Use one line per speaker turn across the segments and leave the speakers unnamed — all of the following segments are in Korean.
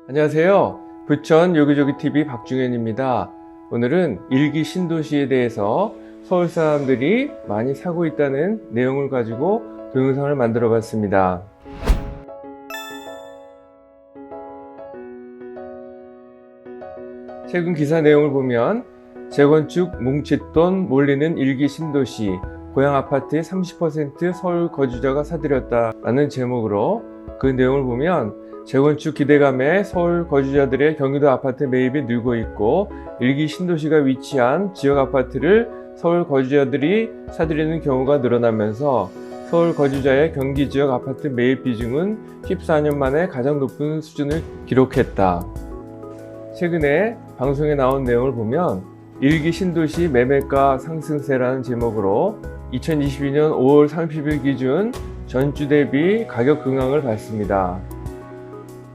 안녕하세요. 부천 여기저기TV 박중현입니다. 오늘은 일기 신도시에 대해서 서울 사람들이 많이 사고 있다는 내용을 가지고 동영상을 만들어 봤습니다. 최근 기사 내용을 보면 재건축 뭉칫돈 몰리는 일기 신도시, 고향 아파트의 30% 서울 거주자가 사들였다라는 제목으로 그 내용을 보면 재건축 기대감에 서울 거주자들의 경기도 아파트 매입이 늘고 있고 일기 신도시가 위치한 지역 아파트를 서울 거주자들이 사들이는 경우가 늘어나면서 서울 거주자의 경기 지역 아파트 매입 비중은 14년 만에 가장 높은 수준을 기록했다. 최근에 방송에 나온 내용을 보면 일기 신도시 매매가 상승세라는 제목으로 2022년 5월 30일 기준 전주 대비 가격 급락을 봤습니다.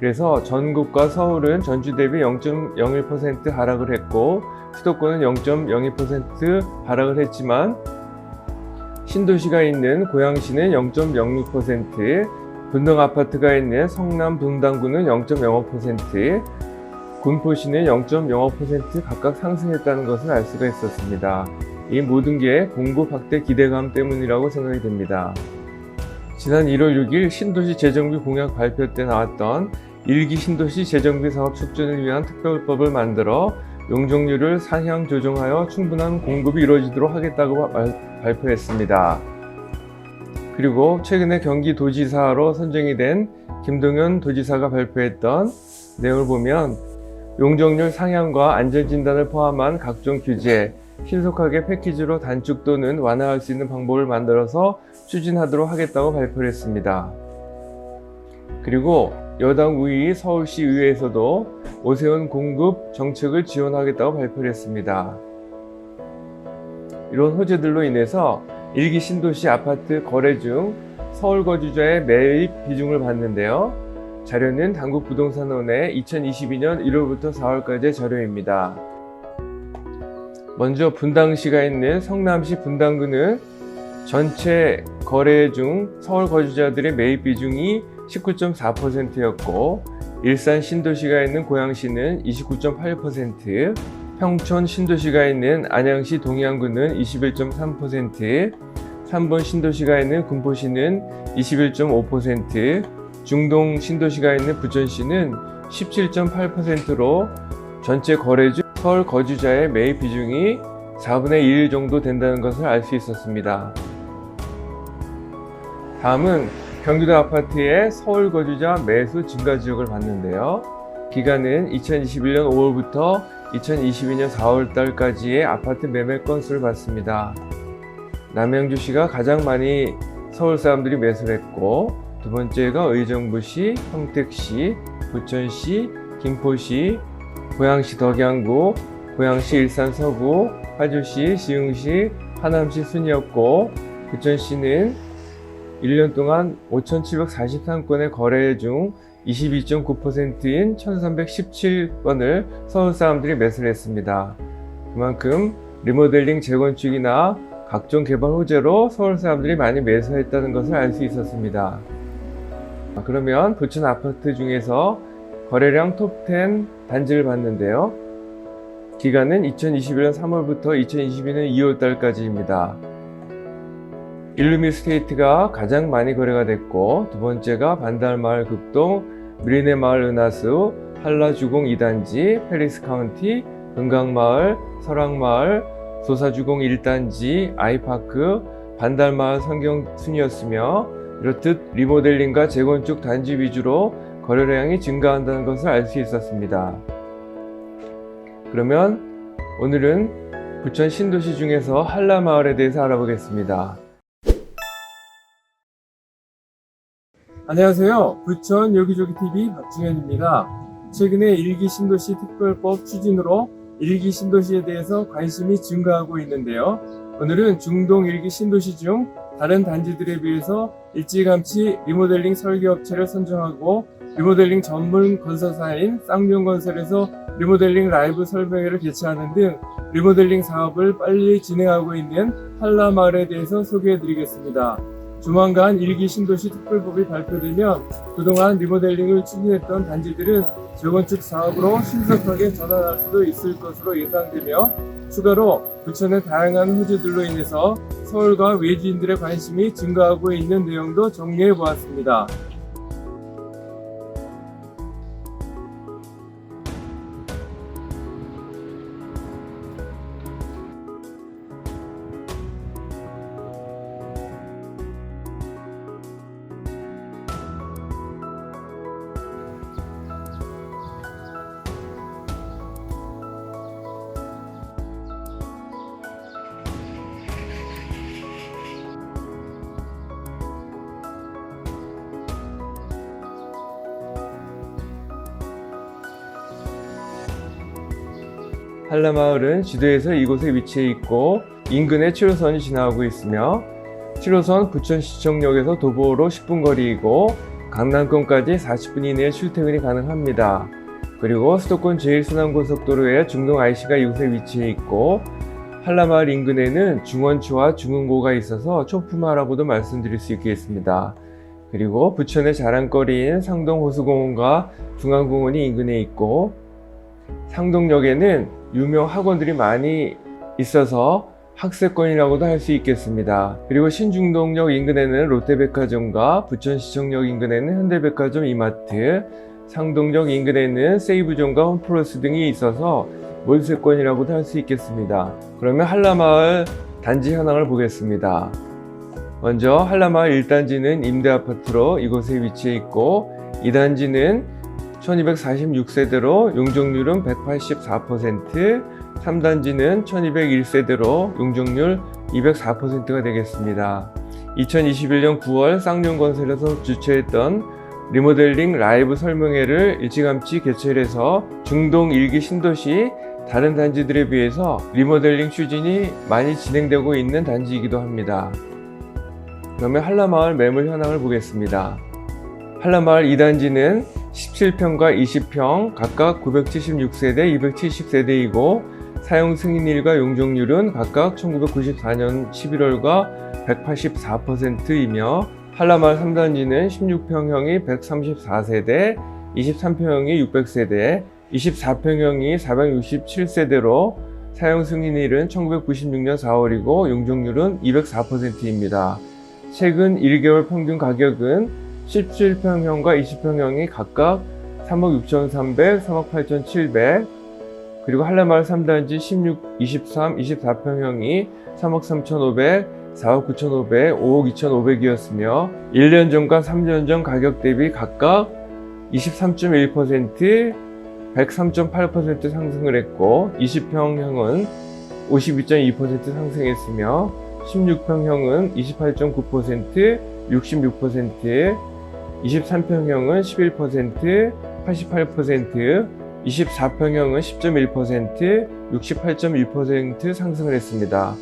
그래서 전국과 서울은 전주 대비 0.01% 하락을 했고 수도권은 0.02% 하락을 했지만 신도시가 있는 고양시는 0.06%, 분당 아파트가 있는 성남 분당구는 0.05%, 군포시는 0.05% 각각 상승했다는 것을 알 수가 있었습니다. 이 모든 게 공급 확대 기대감 때문이라고 생각이 됩니다. 지난 1월 6일 신도시 재정비 공약 발표 때 나왔던 일기 신도시 재정비 사업 촉진을 위한 특별법을 만들어 용적률을 상향 조정하여 충분한 공급이 이루어지도록 하겠다고 발표했습니다. 그리고 최근에 경기도지사로 선정이 된 김동연 도지사가 발표했던 내용을 보면 용적률 상향과 안전진단을 포함한 각종 규제, 신속하게 패키지로 단축 또는 완화할 수 있는 방법을 만들어서 추진하도록 하겠다고 발표를 했습니다. 그리고 여당 우위 서울시 의회에서도 오세훈 공급 정책을 지원하겠다고 발표를 했습니다. 이런 호재들로 인해서 일기 신도시 아파트 거래 중 서울 거주자의 매입 비중을 봤는데요. 자료는 당국부동산원의 2022년 1월부터 4월까지의 자료입니다. 먼저 분당시가 있는 성남시 분당구는 전체 거래 중 서울 거주자들의 매입 비중이 19.4%였고 일산 신도시가 있는 고양시는 29.8%, 평촌 신도시가 있는 안양시 동해안구는 21.3%, 3번 신도시가 있는 군포시는 21.5%, 중동 신도시가 있는 부천시는 17.8%로 전체 거래 중 서울 거주자의 매입 비중이 4분의 1 정도 된다는 것을 알 수 있었습니다. 다음은 경기도 아파트의 서울 거주자 매수 증가 지역을 봤는데요. 기간은 2021년 5월부터 2022년 4월달까지의 아파트 매매 건수를 봤습니다. 남양주시가 가장 많이 서울 사람들이 매수를 했고 두 번째가 의정부시, 평택시, 부천시, 김포시, 고양시 덕양구, 고양시 일산 서구, 파주시, 시흥시, 하남시 순이었고 부천시는 1년 동안 5,743건의 거래 중 22.9%인 1,317건을 서울 사람들이 매수를 했습니다. 그만큼 리모델링 재건축이나 각종 개발 호재로 서울 사람들이 많이 매수했다는 것을 알 수 있었습니다. 그러면 부천 아파트 중에서 거래량 톱10 단지를 봤는데요. 기간은 2021년 3월부터 2022년 2월달까지입니다. 일루미스테이트가 가장 많이 거래가 됐고 두 번째가 반달마을 극동, 미리네마을 은하수, 한라주공 2단지, 페리스카운티, 금강마을, 설악마을, 소사주공 1단지, 아이파크, 반달마을 성경순이었으며 이렇듯 리모델링과 재건축 단지 위주로 거래량이 증가한다는 것을 알 수 있었습니다. 그러면 오늘은 부천 신도시 중에서 한라마을에 대해서 알아보겠습니다. 안녕하세요. 부천 여기저기TV 박중현입니다. 최근에 일기 신도시 특별법 추진으로 일기 신도시에 대해서 관심이 증가하고 있는데요. 오늘은 중동 일기 신도시 중 다른 단지들에 비해서 일찌감치 리모델링 설계업체를 선정하고 리모델링 전문 건설사인 쌍용건설에서 리모델링 라이브 설명회를 개최하는 등 리모델링 사업을 빨리 진행하고 있는 한라마을에 대해서 소개해드리겠습니다. 조만간 일기 신도시 특별법이 발표되면 그동안 리모델링을 추진했던 단지들은 재건축 사업으로 신속하게 전환할 수도 있을 것으로 예상되며 추가로 부천의 다양한 호재들로 인해서 서울과 외지인들의 관심이 증가하고 있는 내용도 정리해 보았습니다. 한라마을은 지도에서 이곳에 위치해 있고 인근에 7호선이 지나가고 있으며 7호선 부천시청역에서 도보로 10분 거리이고 강남권까지 40분 이내에 출퇴근이 가능합니다. 그리고 수도권 제1순환고속도로의 중동 IC가 이곳에 위치해 있고 한라마을 인근에는 중원초와 중흥고가 있어서 초품화라고도 말씀드릴 수 있겠습니다. 그리고 부천의 자랑거리인 상동호수공원과 중앙공원이 인근에 있고 상동역에는 유명 학원들이 많이 있어서 학세권이라고도 할 수 있겠습니다. 그리고 신중동역 인근에는 롯데백화점과 부천시청역 인근에는 현대백화점 이마트, 상동역 인근에는 세이브존과 홈플러스 등이 있어서 몰세권이라고도 할 수 있겠습니다. 그러면 한라마을 단지 현황을 보겠습니다. 먼저 한라마을 1단지는 임대아파트로 이곳에 위치해 있고 2단지는 1246세대로 용적률은 184%, 3단지는 1201세대로 용적률 204%가 되겠습니다. 2021년 9월 쌍용건설에서 주최했던 리모델링 라이브 설명회를 일찌감치 개최해서 중동 1기 신도시 다른 단지들에 비해서 리모델링 추진이 많이 진행되고 있는 단지이기도 합니다. 그러면 한라마을 매물 현황을 보겠습니다. 한라마을 2단지는 17평과 20평 각각 976세대, 270세대이고 사용 승인일과 용적률은 각각 1994년 11월과 184%이며 한라마을 3단지는 16평형이 134세대, 23평형이 600세대, 24평형이 467세대로 사용 승인일은 1996년 4월이고 용적률은 204%입니다. 최근 1개월 평균 가격은 17평형과 20평형이 각각 3억 6,300, 3억 8,700 그리고 한라마을 3단지 16, 23, 24평형이 3억 3,500, 4억 9,500, 5억 2,500이었으며 1년 전과 3년 전 가격 대비 각각 23.1%, 103.8% 상승을 했고 20평형은 52.2% 상승했으며 16평형은 28.9%, 66%, 23평형은 11%, 88%, 24평형은 10.1%, 68.1% 상승을 했습니다.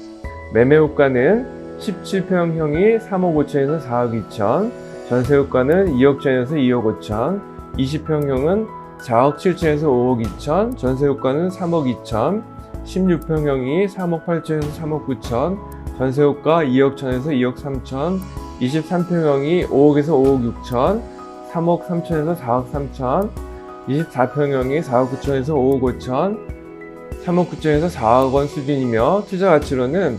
매매 호가는 17평형이 3억 5천에서 4억 2천, 전세 호가는 2억 전에서 2억 5천, 20평형은 4억 7천에서 5억 2천, 전세 호가는 3억 2천, 16평형이 3억 8천에서 3억 9천, 전세 호가 2억 천에서 2억 3천, 23평형이 5억에서 5억 6천, 3억 3천에서 4억 3천, 24평형이 4억 9천에서 5억 5천, 3억 9천에서 4억 원 수준이며 투자 가치로는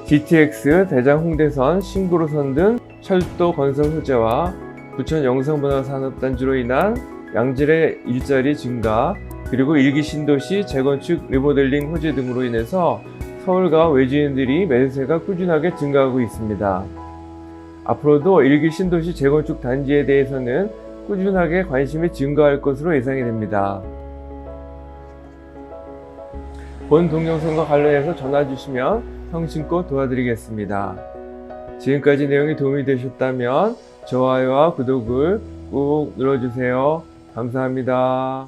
GTX, 대장 홍대선, 신구로선 등 철도 건설 호재와 부천 영상문화산업단지로 인한 양질의 일자리 증가, 그리고 일기 신도시 재건축 리모델링 호재 등으로 인해서 서울과 외지인들이 매수세가 꾸준하게 증가하고 있습니다. 앞으로도 일기 신도시 재건축 단지에 대해서는 꾸준하게 관심이 증가할 것으로 예상이 됩니다. 본 동영상과 관련해서 전화 주시면 성심껏 도와드리겠습니다. 지금까지 내용이 도움이 되셨다면 좋아요와 구독을 꾹 눌러주세요. 감사합니다.